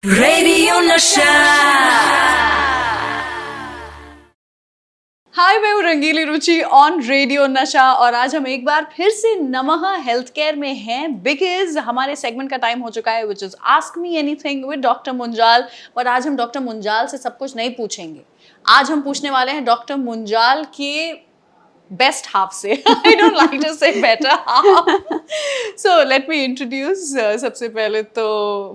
Radio नशा। हाय, मैं हूँ रंगीली रुचि ऑन रेडियो नशा और आज हम एक बार फिर से नमः हेल्थ केयर में हैं बिकॉज हमारे सेगमेंट का टाइम हो चुका है which is ask me anything with doctor Munjal. और आज हम डॉक्टर मुंजाल से सब कुछ नहीं पूछेंगे, आज हम पूछने वाले हैं डॉक्टर मुंजाल के best half से I don't like to say better half. So let me introduce सबसे पहले तो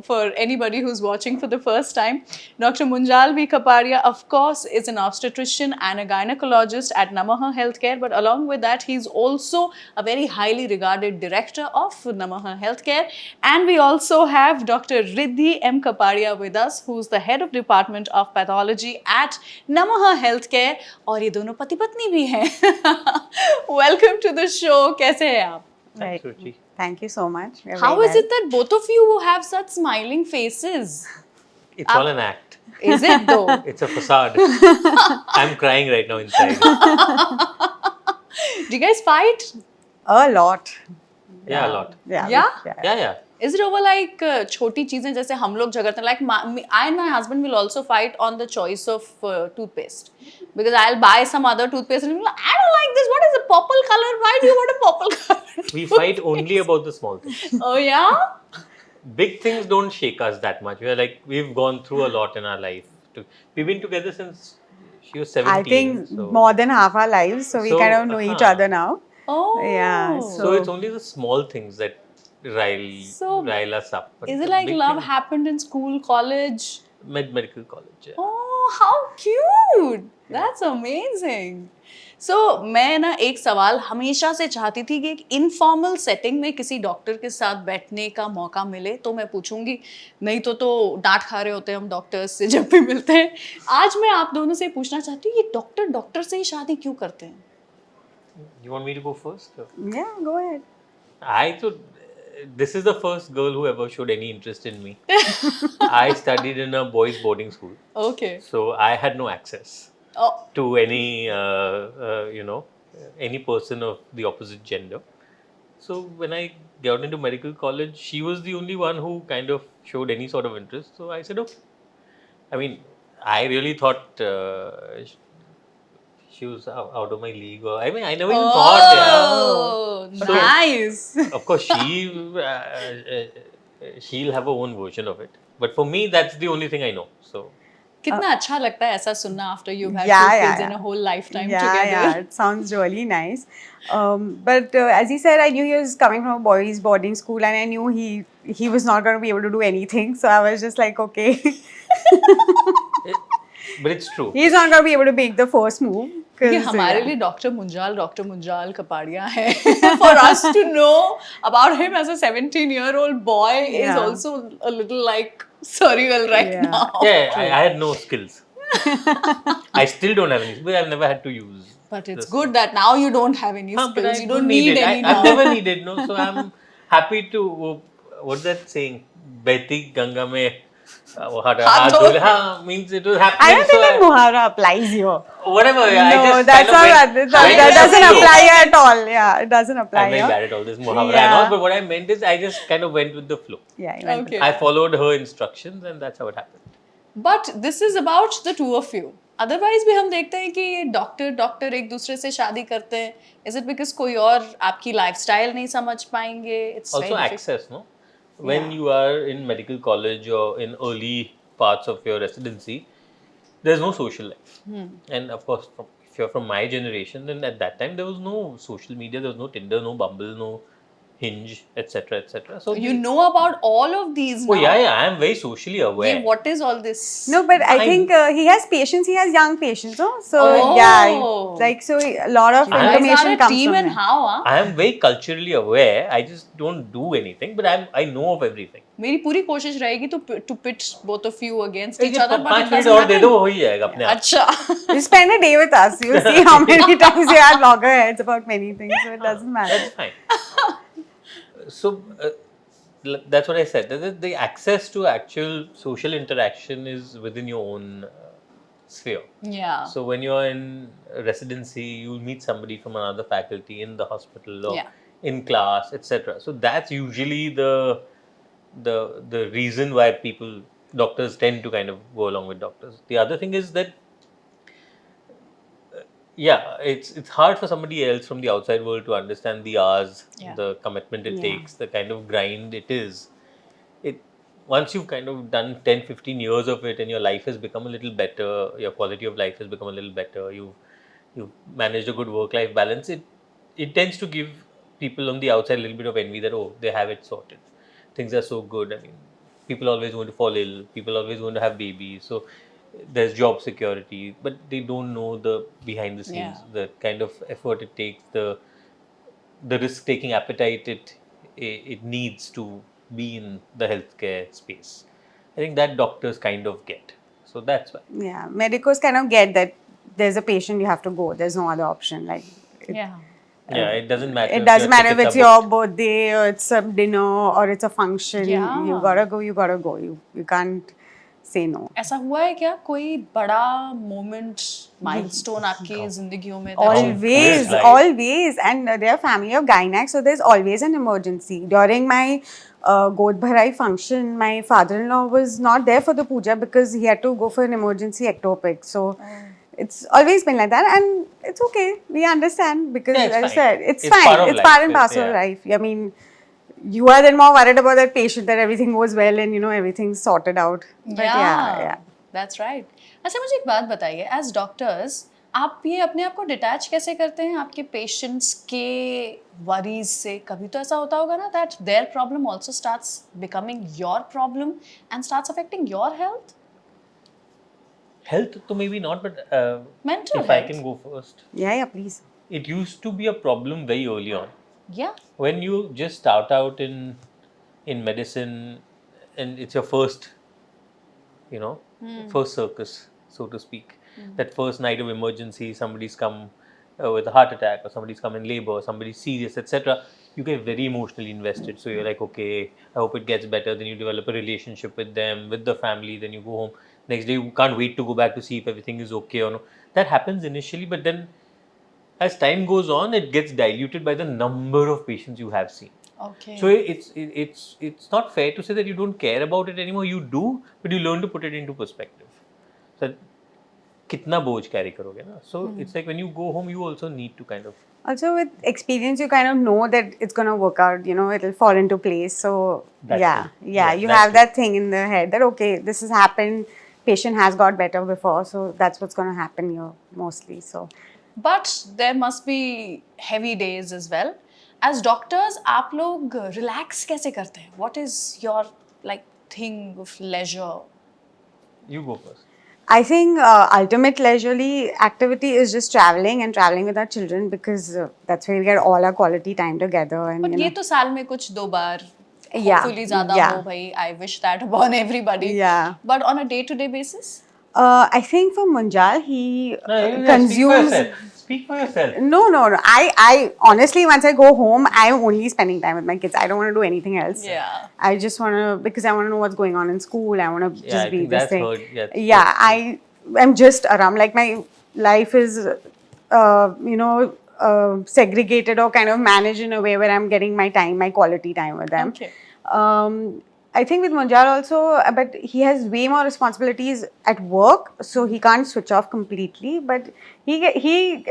for anybody who's watching for the first time, Dr. Munjal V. Kapadia of course is an obstetrician and a gynecologist at Namaha Healthcare, but along with that he's also a very highly regarded director of Namaha Healthcare. And we also have Dr. Riddhi M. Kapadia with us, who's the head of department of pathology at Namaha Healthcare. और ये दोनों पति पत्नी भी हैं. Welcome to the show. कैसे हैं आप? Right. Ruchi. Thank you so much. You're How very is it that both of you have such smiling faces? It's all an act. Is it though? It's a facade. I'm crying right now inside. Do you guys fight? A lot. Yeah, a lot. Yeah. Yeah? Yeah. Is it over like छोटी चीजें जैसे हम लोग झगड़ते हैं, like I and my husband will also fight on the choice of toothpaste because I'll buy some other toothpaste and he'll be like, I don't like this. What is a purple color? Why do you want a purple color? We fight only about the small things. Oh yeah? Big things don't shake us that much. We've gone through a lot in our life. We've been together since she was 17. I think so, more than half our lives, so we So, kind of know each uh-huh. other now. Oh. Yeah, so it's only the small things that rile us up. But Is it the like big love things- happened in school, college? Medical college. Yeah. Oh, how cute! That's amazing. So मैं ना एक सवाल हमेशा से चाहती थी कि एक इनफॉर्मल सेटिंग में किसी डॉक्टर के साथ बैठने का मौका मिले तो मैं पूछूंगी, नहीं तो डांट खा रहे होते हैं हम डॉक्टर्स से जब भी मिलते हैं. आज मैं आप दोनों से पूछना चाहती हूँ, ये डॉक्टर से ही शादी क्यों करते हैं? You want me to go first? Yeah, go ahead. I thought this is the first girl who ever showed any interest in me. I studied in a boys' boarding school, Okay. so I had no access Oh, to any, any person of the opposite gender. So when I got into medical college, she was the only one who kind of showed any sort of interest. So I said, okay. I mean, I really thought she was out of my league. Or I mean, I never even thought. oh, So- nice. Yeah. Of course, she'll have her own version of it. But for me, that's the only thing I know. So कितना अच्छा लगता है ऐसा सुनना after you've had Yeah, two yeah, kids in yeah. a whole lifetime Yeah, together. yeah, it sounds really nice. But as he said, I knew he was coming from a boys' boarding school, and I knew he was not going to be able to do anything. So I was just like, okay, but it's true. he's not going to be able to make the first move. ये 'cause, हमारे yeah. लिए doctor Munjal Kapadia है. For us to know about him as a 17-year-old boy is Yeah. also a little like surreal right Yeah. now. Yeah, I had no skills. I still don't have any, but I've never had to use. But it's this. good that now you don't have any Huh, but skills. I You don't need it. any I've now. never needed, no. So I'm happy to. What's that saying? Beti Ganga mein. Haath Haath dho. dhule. Haan, means it was happening. I don't think so that Muhara applies here. whatever. I No, just that's kind not of went- that, went that with doesn't the flow. apply at all. Yeah, it doesn't apply I'm very here. bad at all this muhavara and Yeah. all, but what I meant is I just kind of went with the flow. Yeah, you went with Okay. I followed her instructions and that's how it happened. But this is about the two of you. Otherwise भी हम देखते हैं कि ये doctor एक दूसरे से शादी करते हैं. Is it because कोई और आपकी लाइफस्टाइल नहीं समझ पाएंगे? It's Also very difficult. access, no? When Yeah. you are in medical college or in early parts of your residency, there's no social life. And of course, if you're from my generation, then at that time there was no social media, there was no Tinder, no Bumble, no Hinge, etc., etc. So You know about all of these now. Oh yeah, I am very socially aware. Yeah, what is all this? No, but I Fine. think he has patients. He has young patients, no? So Oh. yeah, like so a lot of You guys information are a comes team from and him. how? Huh? I am very culturally aware. I just don't do anything, but I know of everything. मेरी पूरी कोशिश रहेगी to pit both of you against each ये other, but 5 it minute doesn't और दे दो happen. हो ही जाएगा अपने आप. अच्छा. You spend a day with us. You see how many times you had loggerheads about many things. So it doesn't matter. That's fine. So that's what I said. The access to actual social interaction is within your own sphere. Yeah. So when you're in residency, you meet somebody from another faculty in the hospital or Yeah. in class, etc. So that's usually the reason why people doctors tend to kind of go along with doctors. The other thing is that yeah, it's hard for somebody else from the outside world to understand the hours, Yeah. the commitment it Yeah. takes, the kind of grind it is. It once you've kind of done 10, 15 years of it and your life has become a little better, your quality of life has become a little better, you've managed a good work-life balance, it tends to give people on the outside a little bit of envy that, oh, they have it sorted. Things are so good. I mean, people always want to fall ill, people always want to have babies. So there's job security, but they don't know the behind the scenes, Yeah. the kind of effort it takes, the risk taking appetite it needs to be in the healthcare space. I think that doctors kind of get. So that's why. Yeah, medicos kind of get that there's a patient, you have to go. There's no other option. Like, Yeah. Yeah, it doesn't matter. it if doesn't your matter if tickets it's are your booked. birthday or it's a dinner or it's a function. Yeah. You gotta go. You gotta go. You can't say no. ऐसा हुआ है क्या कोई बड़ा moment milestone आपकी जिंदगियों में Always, Like- always. And they're a family of gynacs, so there's always an emergency. During my God Bharai function, my father-in-law was not there for the puja because he had to go for an emergency ectopic. So it's always been like that, and it's okay. We understand because, Yeah, it's as I fine. said, it's It's fine. part of It's life. part and It's- parcel of yeah. life. I mean, you are then more worried about that patient that everything goes well and everything's sorted out. But yeah. That's right. अच्छा मुझे एक बात बताइए, as doctors आप ये अपने आप को डिटैच कैसे करते हैं आपके पेशेंट्स के वरीज से? कभी तो ऐसा होता होगा ना that their problem also starts becoming your problem and starts affecting your health. Health, to maybe not, but Mental if I health. can go first. Yeah, please. It used to be a problem very early on. या When you just start out in medicine and it's your first, first circus, so to speak. That first night of emergency, somebody's come with a heart attack, or somebody's come in labor, or somebody's serious, etc. You get very emotionally invested. So you're like, okay, I hope it gets better. Then you develop a relationship with them, with the family. Then you go home. Next day, you can't wait to go back to see if everything is okay or no. That happens initially, but then as time goes on, it gets diluted by the number of patients you have seen. Okay. So it's not fair to say that you don't care about it anymore. You do, but you learn to put it into perspective. So कितना बोझ carry करोगे ना? So it's like when you go home, you also need to kind of. Also, with experience, you kind of know that it's going to work out, it'll fall into place. So, That's yeah, true. yeah, Yeah, you that's have true. that thing in the head that, okay, this has happened, patient has got better before, so that's what's going to happen here mostly. So, but there must be heavy days as well. As doctors आप लोग relax कैसे करते हैं? What is your like thing of leisure? You go first. I think ultimate leisurely activity is just traveling and traveling with our children because that's where we get all our quality time together. And but ये तो साल में कुछ 2 बार Yeah, hopefully ज्यादा yeah. हो भाई. I wish that upon everybody. Yeah. But on a day to day basis? I think for Munjal, he No, you consumes. Speak for yourself. No. I honestly, once I go home, I'm only spending time with my kids. I don't want to do anything else. Yeah. I just want to, because I want to know what's going on in school. I want to Yeah, just I be think this that's thing. heard. Yeah, Yeah, that's I'm just around. Like my life is, segregated or kind of managed in a way where I'm getting my time, my quality time with them. Okay. I think with Munjal also, but he has way more responsibilities at work, so he can't switch off completely. But he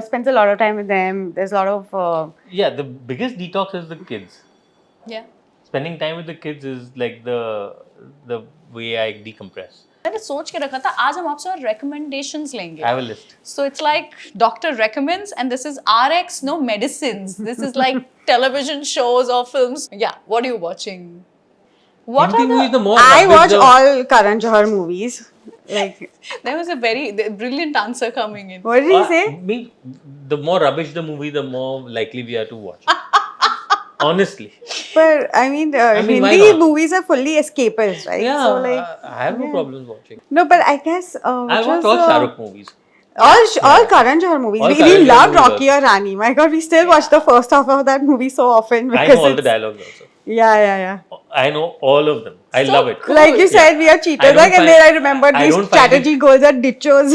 spends a lot of time with them. There's a lot of Yeah, the biggest detox is the kids. Yeah. Spending time with the kids is like the way I decompress. मैंने सोच के रखा था आज हम आपसे recommendations लेंगे. I have a list. So it's like doctor recommends and this is RX, no medicines. This is like television shows or films. Yeah, what are you watching? What Hindi movies, the are more I rubbish watch the- all Karan Johar movies. Like, there was a very brilliant answer coming in. what did he say? The more rubbish the movie, the more likely we are to watch it. Honestly. But I mean, mean, why Hindi not? movies are fully escapist, right? Yeah, So like, I have no problems watching. no, but I guess I which watch was, all Shah Rukh movies. all Karan Johar movies. All We Karan Johar loved movies Rocky or Rani. My God, we still watch the first half of that movie so often I because know all the it's- dialogues also. Yeah. I know all of them. I So love it. cool. Like you said, we are I cheaters. don't Like, and find- then I remembered I these don't find strategy goals are ditchos.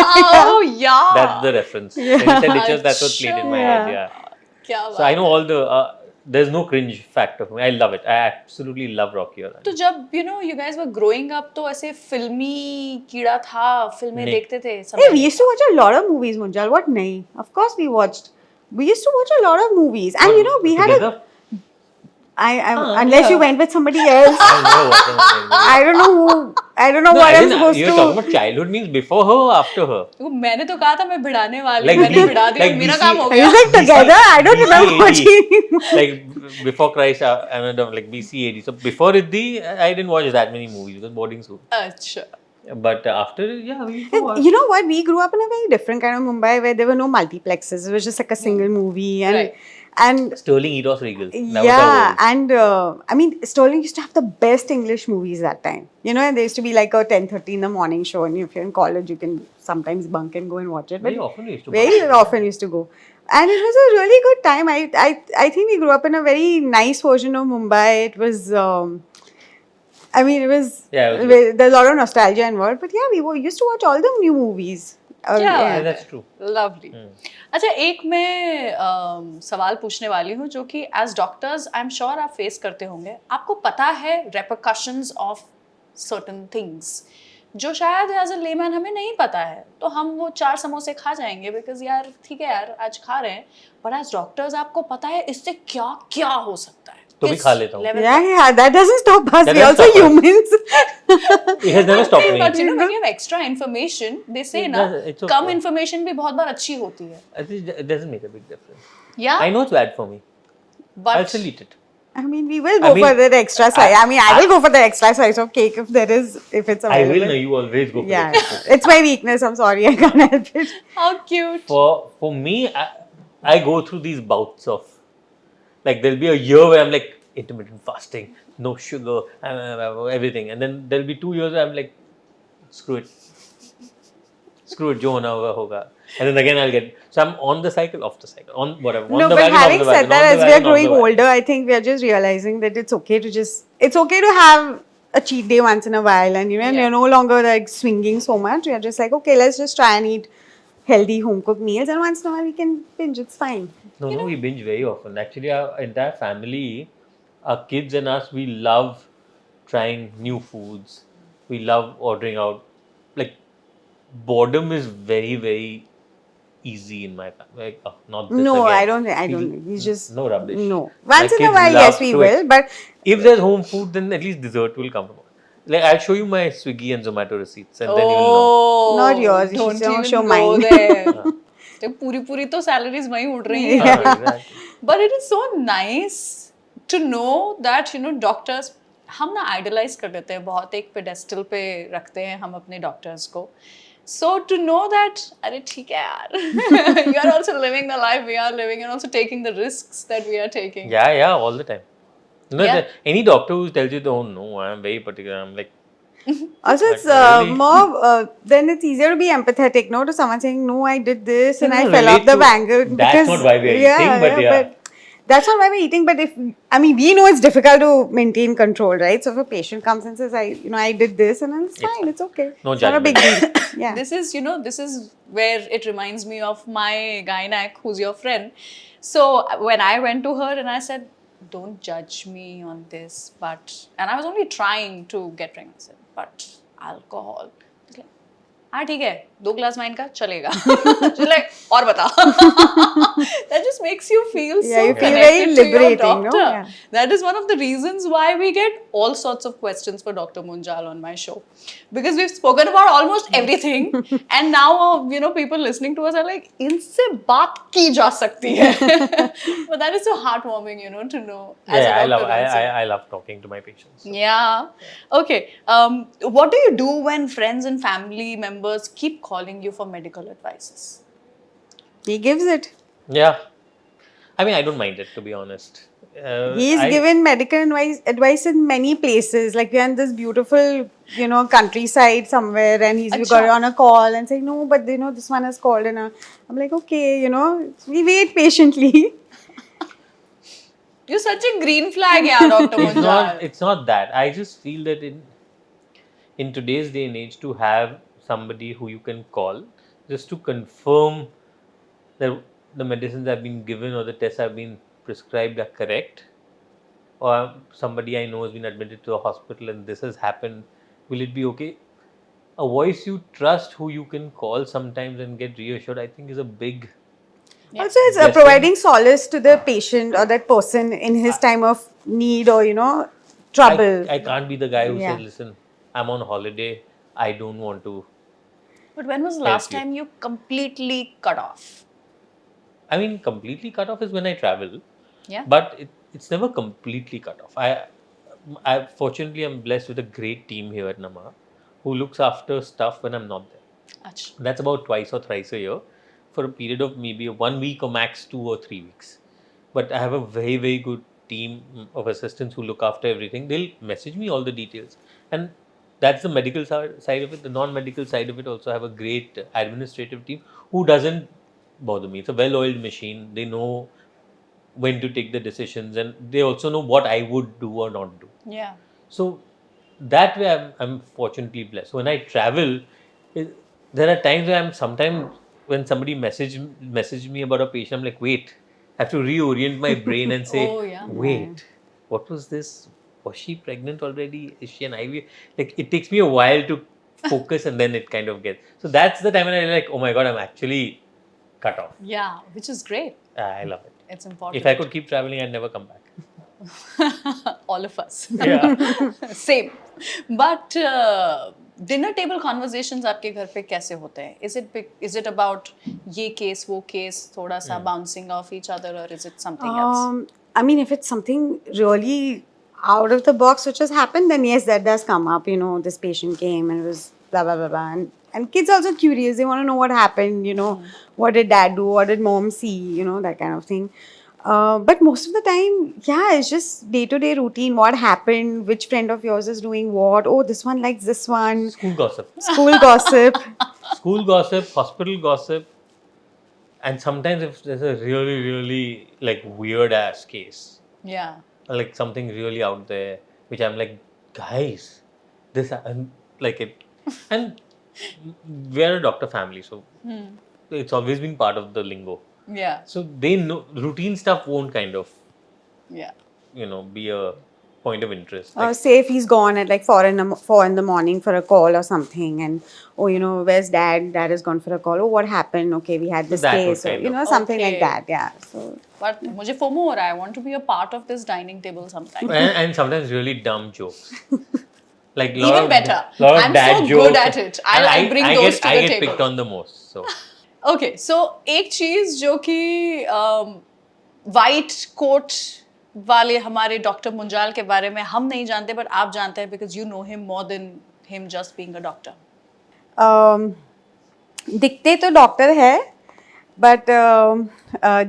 Oh yeah. That's the reference. When you said ditches, that's what played in my head. Yeah. क्या So I know all there's no cringe factor for me. I love it. I absolutely love Rocky Horror. तो जब you guys were growing up तो ऐसे फिल्मी कीड़ा था, फिल्में नहीं। देखते थे सब? Hey, we used to watch a lot of movies, Munjal. What nahi? Of course we watched. We used to watch a lot of movies, and we had a. Together? Unless you went with somebody else. I never watched any movie. I don't know who. I don't know No, what I I'm didn't- supposed you're to. talking about childhood means before her or after her? वो मैंने तो कहा था मैं भिड़ाने वाली, Like मैंने B- भिड़ा दिया, like मेरा BC काम हो I गया. was like together. I don't remember BC-AD. watching. Like before Christ, like BC-AD. So before Riddhi, I didn't watch that many movies because boarding school. अच्छा. But after, yeah, we used to watch. You know what? We grew up in a very different kind of Mumbai where there were no multiplexes. It was just like a single movie, and Right. and Sterling Eros Regal. That was our yeah, world. and I mean, Sterling used to have the best English movies that time. And there used to be like a 10:30 in the morning show, and if you're in college, you can sometimes bunk and go and watch it. Very But often we used to very watch. often used to go, and it was a really good time. I think we grew up in a very nice version of Mumbai. It was. I mean, it was. Yeah, it was There's a lot of nostalgia involved, but yeah, used to watch all the new movies. Yeah. That's true. Lovely. अच्छा, एक मैं सवाल पूछने वाली हूँ जो कि as doctors I am sure आप फेस करते होंगे. आपको पता है रेपरकशंस ऑफ सर्टेन थिंग्स जो शायद एज अ लेमैन हमें नहीं पता है, तो हम वो 4 समोसे खा जाएंगे बिकॉज यार ठीक है यार आज खा रहे हैं, बट एज डॉक्टर्स आपको पता है इससे क्या क्या हो सकता है. तो भी किस खा लेता हूँ. level Yeah, that doesn't stop us. That We're doesn't also stop us. humans. It has never stopped me. But when you have extra information, they say It ना does- it's okay. Come information भी बहुत बार अच्छी होती है. I think it doesn't make a big difference. Yeah, I know it's bad for me. I'll but still eat it. I mean, we will go I mean, for that extra slice. I mean, I will go for the extra slice of cake if there is, if it's I available. will know you always go for Yeah, it. it's my weakness. I'm sorry, I can't help it. how cute. For me, I go through these bouts of like there'll be a year where I'm like intermittent fasting, no sugar, everything, and then there'll be 2 years where I'm like, screw it, जो होना होगा होगा, and then again I'll get. So I'm on the cycle, off the cycle, on whatever. On No, the but wagon, having off the said wagon, that, on as the we are wagon, off growing the wagon. older, I think we are just realizing that it's okay to have a cheat day once in a while, and Yeah. you're no longer like swinging so much. You're just like, okay, let's just try and eat healthy home cooked meals, and once in a while we can binge. It's fine. No, we binge very often. Actually, our entire family, our kids and us, we love trying new foods. We love ordering out. Like, boredom is very, very easy in my family. Like, not this No, again. I don't. I don't. We just No rubbish. No. My Once in a kids while, love yes, we to will. But If there's home food, then at least dessert will come from. Like, I'll show you my Swiggy and Zomato receipts, and then you will know. Oh, Not yours, you Don't should even show go mine. there. तो पूरी तो salaries वहीं उड़ रही हैं. हाँ, exactly. But it is so nice to know that doctors हम ना idolize कर लेते हैं बहुत, एक pedestal पे रखते हैं हम अपने doctors को. So to know that अरे ठीक है यार you are also living the life we are living and also taking the risks that we are taking. Yeah, all the time. No, Yeah. any doctor who tells you, "Oh no, I'm very particular," I'm like, also, it's really- more. Then it's easier to be empathetic, no, to someone saying, "No, I did this and No, I no, fell relate off the to- wagon." that's because, not why we're eating, but yeah. that's not why we're eating. But we know it's difficult to maintain control, right? So if a patient comes and says, I did this, and then it's fine, it's okay. No it's not a big deal. Yeah. This is where it reminds me of my gynac who's your friend. So when I went to her and I said, don't judge me on this, and I was only trying to get pregnant. I said, but alcohol. She's like, हाँ ठीक है 2 glass wine का चलेगा. She's like, और बता. That just makes you feel so Yeah, you feel connected very to your liberating, no? doctor. Yeah. That is one of the reasons why we get all sorts of questions for Dr. Munjal on my show, because we've spoken about almost everything, and now people listening to us are like, इनसे बात की जा सकती है. But that is so heartwarming, to know. As yeah, a I love, doctor also. I love talking to my patients. Yeah. Okay. What do you do when friends and family members keep calling you for medical advices? He gives it. Yeah, I mean, I don't mind it, to be honest. He's given medical advice in many places. Like we're in this beautiful, countryside somewhere, and he's Achha. got on a call and saying, "No, but this one has called," and I'm like, "Okay, we wait patiently." You're such a green flag, yeah, Dr. It's Munjal. not. It's not that. I just feel that in today's day and age, to have somebody who you can call just to confirm that the medicines have been given or the tests have been prescribed are correct, or somebody I know has been admitted to a hospital and this has happened, will it be okay? A voice you trust, who you can call sometimes and get reassured, I think is a big Yeah. Also, it's blessing. providing solace to the patient or that person in his time of need or, trouble. I can't be the guy who Yeah. says, listen, I'm on holiday, I don't want to. But when was the Help last you. time you completely cut off? I mean, completely cut off is when I travel, Yeah. but it's never completely cut off. I fortunately I'm blessed with a great team here at Nama, who looks after stuff when I'm not there. Achha. That's about twice or thrice a year, for a period of maybe 1 week or max 2 or 3 weeks. But I have a very, very good team of assistants who look after everything. They'll message me all the details. And that's the medical side of it. The non-medical side of it also have a great administrative team who doesn't bother me. It's a well-oiled machine. They know when to take the decisions, and they also know what I would do or not do. Yeah. So that way, I'm fortunately blessed. When I travel, it, there are times where I'm sometimes when somebody message me about a patient, I'm like, wait, I have to reorient my brain and say, Oh, yeah. wait, what was this? Was she pregnant already? Is she an IVF? Like it takes me a while to focus, and then it kind of gets. So that's the time when I like, oh my god, I'm actually cut off. Yeah, which is great. I love it. It's important. If I could keep traveling, I'd never come back. All of us. Yeah. Same. But dinner table conversations आपके घर पे कैसे होते हैं? Is it about ये case वो case थोड़ा सा bouncing off each other, or is it something else? I mean, if it's something really out of the box which has happened, then yes, that does come up. This patient came and it was blah blah blah blah, and kids also curious. They want to know what happened. What did dad do? What did mom see? That kind of thing. But most of the time, yeah, it's just day-to-day routine. What happened? Which friend of yours is doing what? Oh, this one likes this one. School gossip. School gossip. School gossip, hospital gossip, and sometimes if there's a really, really like weird ass case, Yeah. like something really out there, which I'm like, guys, this and like it, and we're a doctor family, so it's always been part of the lingo. Yeah. So they know routine stuff won't kind of Yeah. be a point of interest. Say if he's gone at like 4 in the morning for a call or something, and where's dad? Dad has gone for a call. Oh, what happened? Okay, we had this That would case, or, kind of- something Okay. like that. Yeah. So But मुझे FOMO हो रहा है. I want to be a part of this dining table sometime. and sometimes really dumb jokes. Like Even better. Lot of I'm dad so jokes. good at it. And I bring those get, to I the get table. picked on the most. So Okay, so एक चीज जो कि white coat वाले हमारे doctor Munjal के बारे में हम नहीं जानते, बट आप जानते हैं because you know him more than him just being a doctor. दिखते तो डॉक्टर है, बट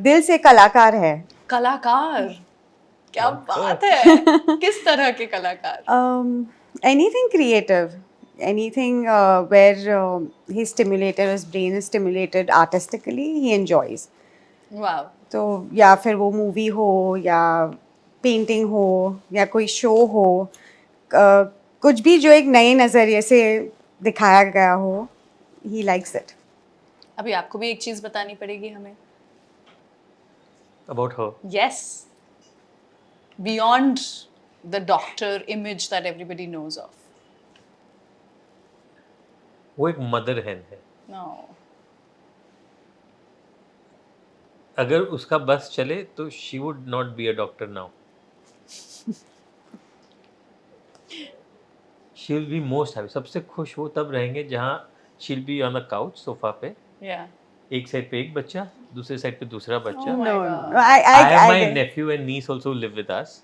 दिल से कलाकार है. कलाकार, क्या बात है. किस तरह के कलाकार? Anything creative, anything where he's stimulated, his brain is stimulated artistically, he enjoys. Wow. तो या फिर वो मूवी हो या पेंटिंग हो या कोई शो हो, कुछ भी जो एक नए नज़रिए से दिखाया गया हो, he likes it. अभी आपको भी एक चीज बतानी पड़ेगी हमें. about her. Yes. Beyond the doctor image that everybody knows of. वो एक मदर hen है. No. अगर उसका बस चले तो she would not be a doctor now. She will be most happy. सबसे खुश वो तब रहेंगे जहाँ she'll be on a couch sofa पे, Yeah. एक साइड पे एक बच्चा, दूसरे साइड पे दूसरा बच्चा. Oh my God. No, I have my get- nephew and niece also live with us.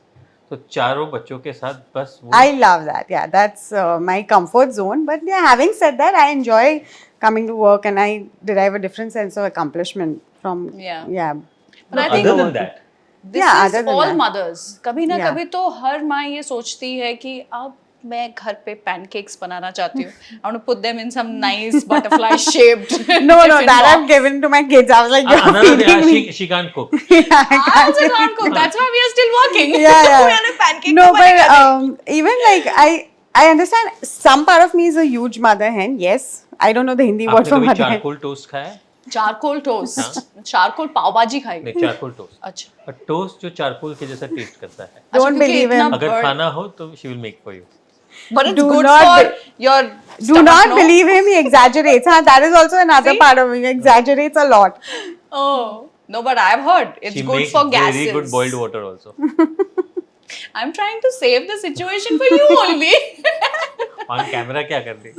तो चारों बच्चों के साथ बस वो I love that. Yeah, that's my comfort zone. But yeah, having said that, I enjoy coming to work and I derive a different sense of accomplishment from. Yeah. Yeah. But I think other than that. this Yeah, is other than all that. mothers. कभी ना Yeah. कभी तो हर माँ ये सोचती है कि अब मैं घर पे pancakes बनाना चाहती हूँ. I want to put them in some nice butterfly shaped. No, that I've given to my kids. I was like, you're Another thing, feeding me. she can't cook. I also can't cook. That's why we are still working. Yeah, yeah. We are a pancake. No, तो बनेगा नहीं. but even like I understand some part of me is a huge mother hen. Yes, I don't know the Hindi word आपने for कभी mother hen. charcoal toast खाया है? Charcoal toast, charcoal पाव भाजी खाई। नहीं, चारकोल टोस्ट। अच्छा, toast जो charcoal के जैसा टेस्ट करता है। अच्छा, Don't क्योंकि believe इतना him. अगर burn- खाना हो तो she will make for you. but it's Do good not for be- your Do stomach, not no? believe him. He exaggerates. Huh? That is also another See? part of him. He exaggerates a lot. Oh no, but I've heard it's She good makes for gases. very good boiled water also. I'm trying to save the situation for you only. On camera क्या कर दे?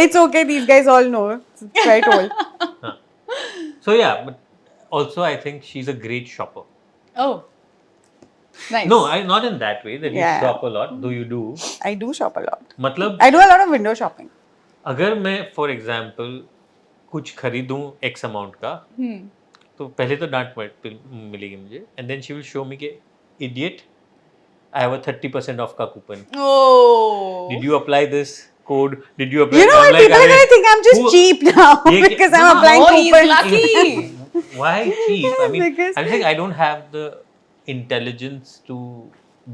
It's okay. These guys all know. It's quite old. So yeah, but also I think she's a great shopper. Oh, nice. No, not in that way that you Yeah. shop a lot, though you do. I do shop a lot. मतलब I do a lot of window shopping. अगर मैं for example कुछ खरीदूं x amount का, तो पहले तो डांट मिलेगी मुझे, and then she will show me के idiot I have a 30% off का coupon, Oh. Did you apply this code, did you apply, You know what? People are going to think I'm just cheap now ये because क्या- I'm applying Oh, he's coupons. lucky. why cheap? I mean, Because- I'm saying I don't have the intelligence to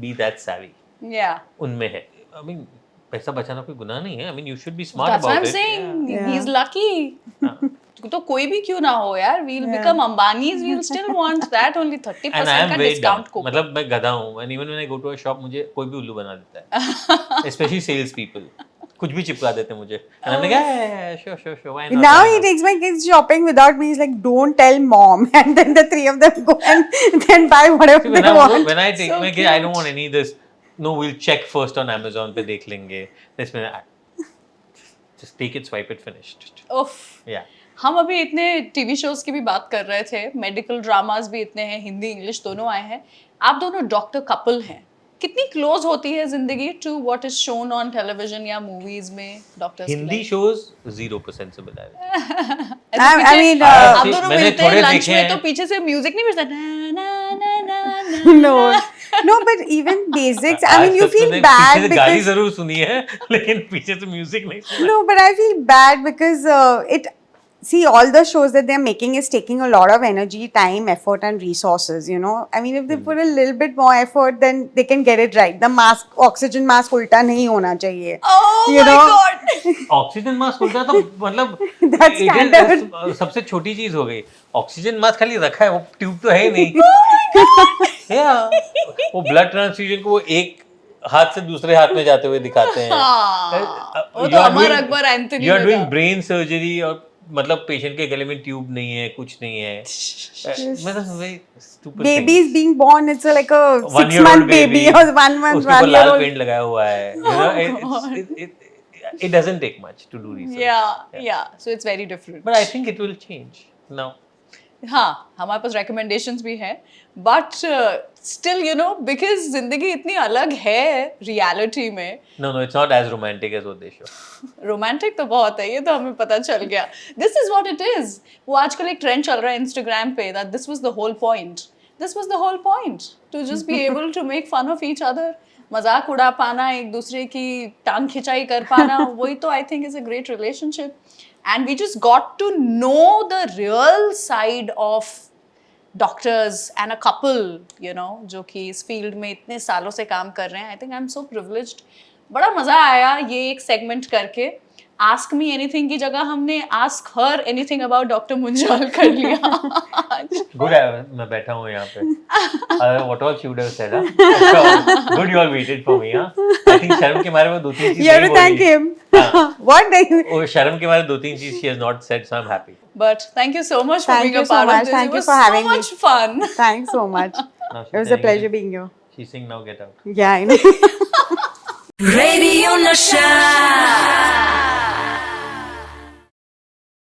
be that savvy. Yeah. उनमें है, I mean पैसा बचाना कोई गुनाह नहीं है, I mean you should be smart That's what about I'm it. saying. Yeah. He's lucky. हाँ. तो कोई भी क्यों ना हो यार, we'll Yeah. become Ambanis, we'll still want that only 30% And I am का very dumb. discount coupon. मतलब मैं गधा हूँ, and even when I go to a shop मुझे कोई भी उल्लू बना देता है, especially sales people. कुछ भी चिपका देते हैं मुझे, and I'm like, yeah, sure, why not? Now Why he not? takes my kids shopping without me. He's like, don't tell mom. And then the three of them go and then buy whatever See, they want. when I take So my kid, I cute. don't want any of this. No, we'll check first on Amazon पे देख लेंगे. This में just take it, swipe it, finished. उफ, Yeah. हम अभी इतने TV shows की भी बात कर रहे थे, मेडिकल ड्रामास भी इतने हैं, हिंदी इंग्लिश दोनों आए हैं। आप दोनों डॉक्टर कपल हैं, कितनी क्लोज होती है जिंदगी to what is shown on television या मूवीज में doctors Hindi shows 0% similarity. I mean, आप see, दोनों मैंने मिलते हैं थोड़े लंच देखे में हैं। तो पीछे से म्यूजिक नहीं बजता, ना ना ना ना ना no, but even basics. I mean, आज you तक feel मैंने bad पीछे से गाली because जरूर सुनी है, लेकिन पीछे से म्यूजिक नहीं सुना. no, but I feel bad because it. See, all the shows that they're making is taking a lot of energy, time, effort, and resources. You know, I mean, if they put a little bit more effort, then they can get it right. The mask, oxygen mask, ulta नहीं होना चाहिए. Oh You my know? god. Oxygen mask खुलता तो मतलब That's it is- standard. सबसे छोटी चीज हो गई. ऑक्सीजन मास्क खाली रखा है, वो ट्यूब तो है ही नहीं. Yeah. वो ब्लड ट्रांसफ्यूजन को वो एक हाथ से दूसरे हाथ में जाते हुए दिखाते हैं. हाँ, वो You तो are Amar doing- Akbar Anthony You are में doing था। brain surgery और मतलब पेशेंट के गले में ट्यूब नहीं है, कुछ नहीं है. मतलब very stupid Baby things. is being born. It's like a 1-year-old 6-month baby or 1 month, उसके ऊपर 1 year लाल old. पेंट लगाया हुआ है. You know, it doesn't take much to do research. Yeah, so it's very different. But I think it will change now. हाँ, हमारे पास recommendations भी हैं, but still, you know, because जिंदगी इतनी अलग है reality में, No, it's not as romantic as what they show. Romantic तो बहुत है, ये तो हमें पता चल गया. This is what it is. वो आजकल एक ट्रेंड चल रहा है Instagram पे, that this was the whole point. This was the whole point, to just be able to make fun of each other. मजाक उड़ा पाना, एक दूसरे की टांग खिंचाई कर पाना, वही तो I think is a great relationship. And we just got to know the real side of doctors and a couple, you know, जो कि इस फील्ड में इतने सालों से काम कर रहे हैं. I think I'm so privileged. बड़ा मजा आया ये एक सेगमेंट करके. आस्क मी एनीथिंग की जगह हमने ask her anything about doctor Munjal कर लिया आज. Good, मैं बैठा हूँ यहाँ पे. What all she would have said, huh? Good, you all waited for me, huh? I think शर्म के मारे में 2-3 चीज़ You have नहीं to thank बोली. him. हाँ. What? वो शर्म के मारे 2-3 चीज़ she has not said, so I'm happy. But thank you so much for Thank being you a so part much. of this. Thank It you was for so having me. much fun. Thanks so much. Now she's It was a telling pleasure me- being here. She's saying now get out. Yeah, I know. Radio Nasha.